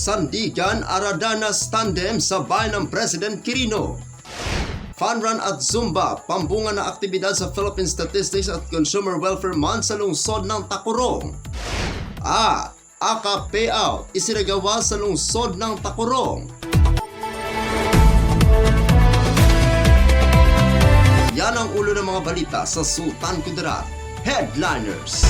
Sandigan Aradanas tandem sa bayan ng President Quirino. Fun run at Zumba, pambunga na aktibidad sa Philippine Statistics at Consumer Welfare Month sa lungsod ng Tacurong. AKA payout, isinagawa sa lungsod ng Tacurong. Yan ang ulo ng mga balita sa Sultan Kudarat Headliners.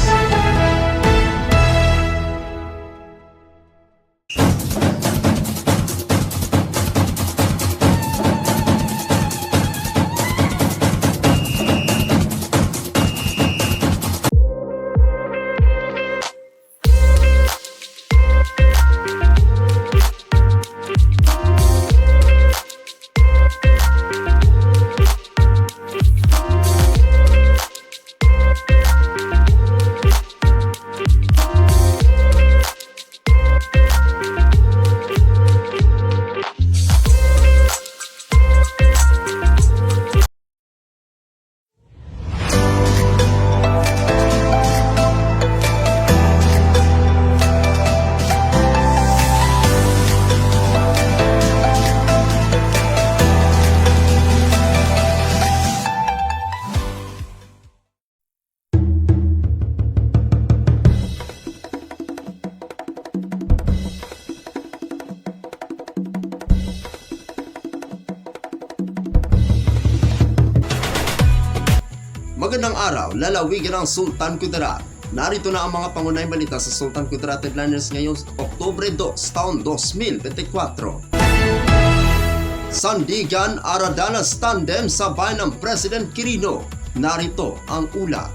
Magandang araw, lalawigan ng Sultan Kudarat. Narito na ang mga pangunahing balita sa Sultan Kudarat Headliners ngayong Oktubre 2, taon 2024. Sandigan Aradanas tandem sa bayan ng President Quirino. Narito ang ulat.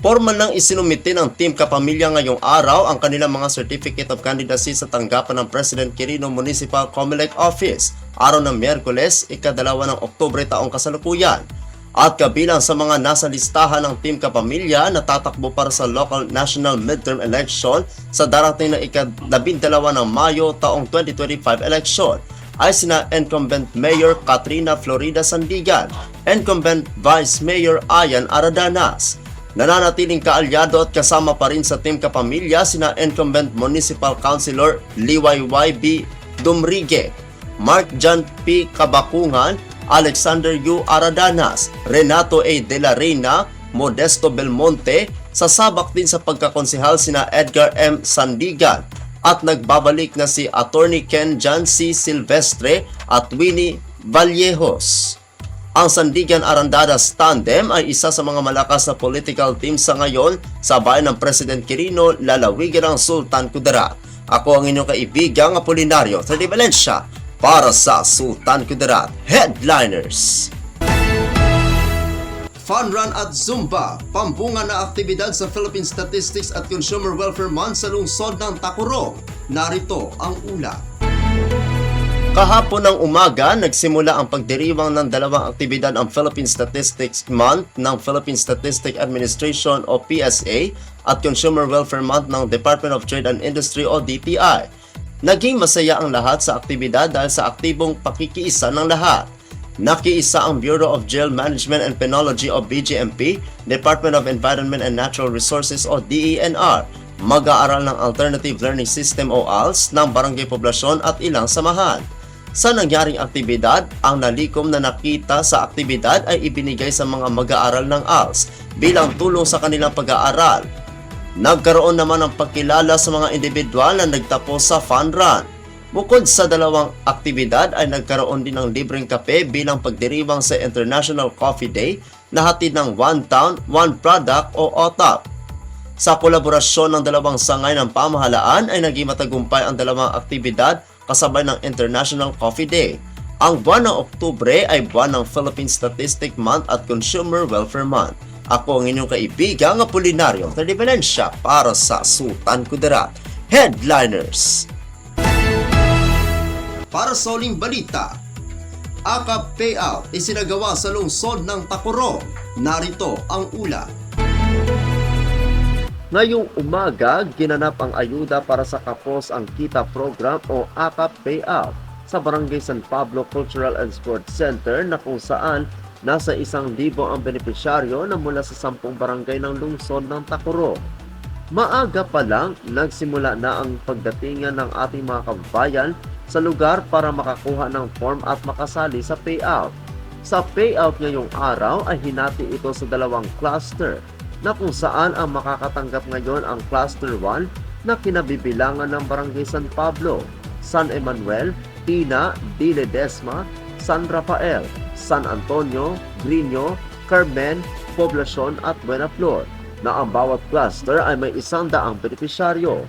Formal nang isinumite ng Team Kapamilya ngayong araw ang kanilang mga Certificate of Candidacy sa tanggapan ng President Quirino Municipal Comelec Office, araw ng Miyerkules, ika-2 ng Oktubre taong kasalukuyan. At kabilang sa mga nasa listahan ng Team Kapamilya na tatakbo para sa local national midterm election sa darating na ika-12 ng Mayo taong 2025 election ay sina Incumbent Mayor Katrina Florida Sandigan, Incumbent Vice Mayor Ayan Aradanas. Nananatiling kaalyado at kasama pa rin sa Team Kapamilya sina Incumbent Municipal Councilor Liway Y.B. Dumrigue, Mark John P. Kabakungan, Alexander U. Aradanas, Renato A. De La Reina, Modesto Belmonte, sasabak din sa pagkakonsehal sina Edgar M. Sandigan at nagbabalik na si Attorney Ken John C. Silvestre at Winnie Vallejos. Ang Sandigan Aradanas tandem ay isa sa mga malakas na political team sa ngayon sa bayan ng President Quirino, lalawigan ng Sultan Kudarat. Ako ang inyong kaibigang Apolinario Tredi Valencia para sa Sultan Kudarat Headliners. Fun run at Zumba, pambunga na aktibidad sa Philippine Statistics at Consumer Welfare Month sa lungsod ng Tacurong. Narito ang ulat. Kahapon ng umaga, nagsimula ang pagdiriwang ng dalawang aktibidad ang Philippine Statistics Month ng Philippine Statistics Administration o PSA at Consumer Welfare Month ng Department of Trade and Industry o DTI. Naging masaya ang lahat sa aktibidad dahil sa aktibong pakikiisa ng lahat. Nakiisa ang Bureau of Jail Management and Penology o BJMP, Department of Environment and Natural Resources o DENR, mag-aaral ng Alternative Learning System o ALS ng barangay poblasyon at ilang samahan. Sa nangyaring aktibidad, ang nalikom na nakita sa aktibidad ay ibinigay sa mga mag-aaral ng ALS bilang tulong sa kanilang pag-aaral. Nagkaroon naman ng pagkilala sa mga individual na nagtapos sa fun run. Bukod sa dalawang aktibidad ay nagkaroon din ng libreng kape bilang pagdiriwang sa International Coffee Day na hatid ng One Town, One Product o OTOP. Sa kolaborasyon ng dalawang sangay ng pamahalaan ay naging matagumpay ang dalawang aktibidad kasabay ng International Coffee Day. Ang buwan ng Oktubre ay buwan ng Philippine Statistics Month at Consumer Welfare Month. Ako ang inyong kaibigang Apolinario Tredi Valencia para sa Sultan Kudarat Headliners. Para sa uling balita, AKA payout isinagawa sa lungsod ng Tacurong. Narito ang ulat. Ngayong umaga, ginanap ang ayuda para sa Kapos ang Kita Program o AKA payout sa Barangay San Pablo Cultural and Sports Center na kung saan nasa 1,000 ang benepisyaryo na mula sa 10 barangay ng lungsod ng Tacurong. Maaga pa lang, nagsimula na ang pagdatingan ng ating mga kababayan sa lugar para makakuha ng form at makasali sa payout. Sa payout ngayong araw ay hinati ito sa dalawang cluster na kung saan ang makakatanggap ngayon ang cluster 1 na kinabibilangan ng Barangay San Pablo, San Emanuel, Tina, de Ledesma, San Rafael, San Antonio, Grino, Carmen, Poblacion at Buenaflor na ang bawat cluster ay may 100 benepisyaryo.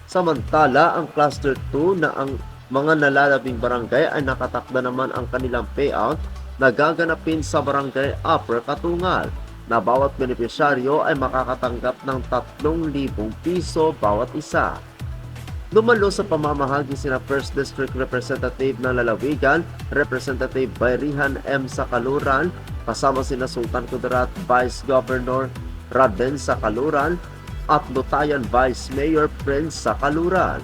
Samantala, ang cluster 2 na ang mga nalalabing barangay ay nakatakda naman ang kanilang payout na gaganapin sa barangay Upper Katungal na bawat benepisyaryo ay makakatanggap ng 3,000 piso bawat isa. Dumalo sa pamamahagi sina 1st District Representative ng Lalawigan, Representative Bayrihan M. Sakaluran, kasama sina Sultan Kudarat, Vice Governor Raden Sakaluran at Lutayan Vice Mayor Prince Sakaluran.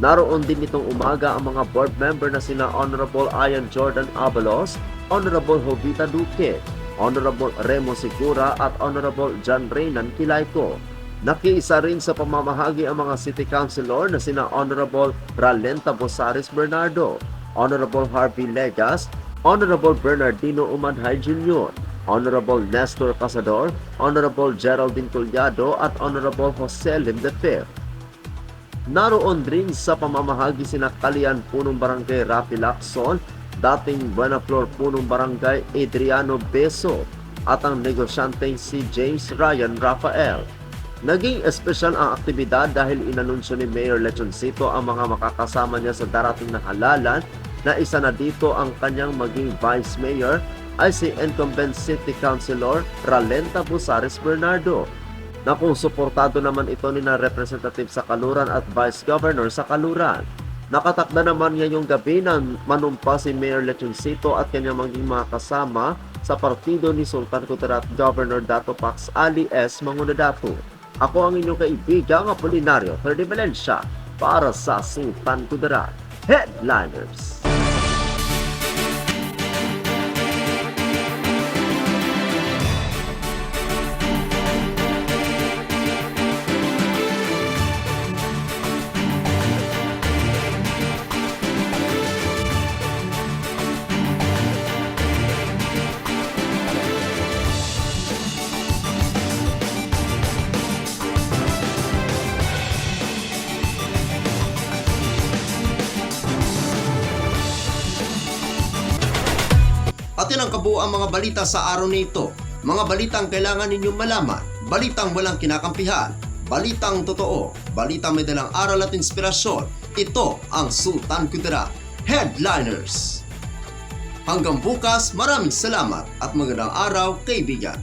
Naroon din itong umaga ang mga board member na sina Honorable Ian Jordan Abalos, Honorable Jovita Duque, Honorable Remo Segura at Honorable John Reynan Kilayko. Nakiisa rin sa pamamahagi ang mga City Councilor na sina Honorable Ralenta Bosares Bernardo, Honorable Harvey Legas, Honorable Bernardino Umadhay Jr., Honorable Nestor Casador, Honorable Geraldine Collado at Honorable Jose Lim V. Naroon rin sa pamamahagi sina Kalian Punong Barangay Rafi Lacson, dating Buenaflor Punong Barangay Adriano Beso at ang negosyanteng si James Ryan Rafael. Naging espesyal ang aktibidad dahil inanunsyo ni Mayor Lechoncito ang mga makakasama niya sa darating na halalan na isa na dito ang kanyang maging Vice Mayor ay si incumbent City Councilor Ralenta Bosares Bernardo na kung suportado naman ito ni na Representative Sakaluran at Vice Governor Sakaluran. Nakatakda naman ngayong gabi na manumpa si Mayor Lechoncito at kanyang maging mga kasama sa partido ni Sultan Kudarat Governor Dato Pax Ali S. Mangunadato. Ako ang inyong kaibigang Apolinario Ferdi Valencia para sa Sultan Kudarat Headliners. At yan ang kabuuang mga balita sa araw nito. Mga balitang kailangan ninyong malaman, balitang walang kinakampihan, balitang totoo, balitang may dalang aral at inspirasyon. Ito ang Sultan Kudarat Headliners. Hanggang bukas, maraming salamat at magandang araw, kaibigan.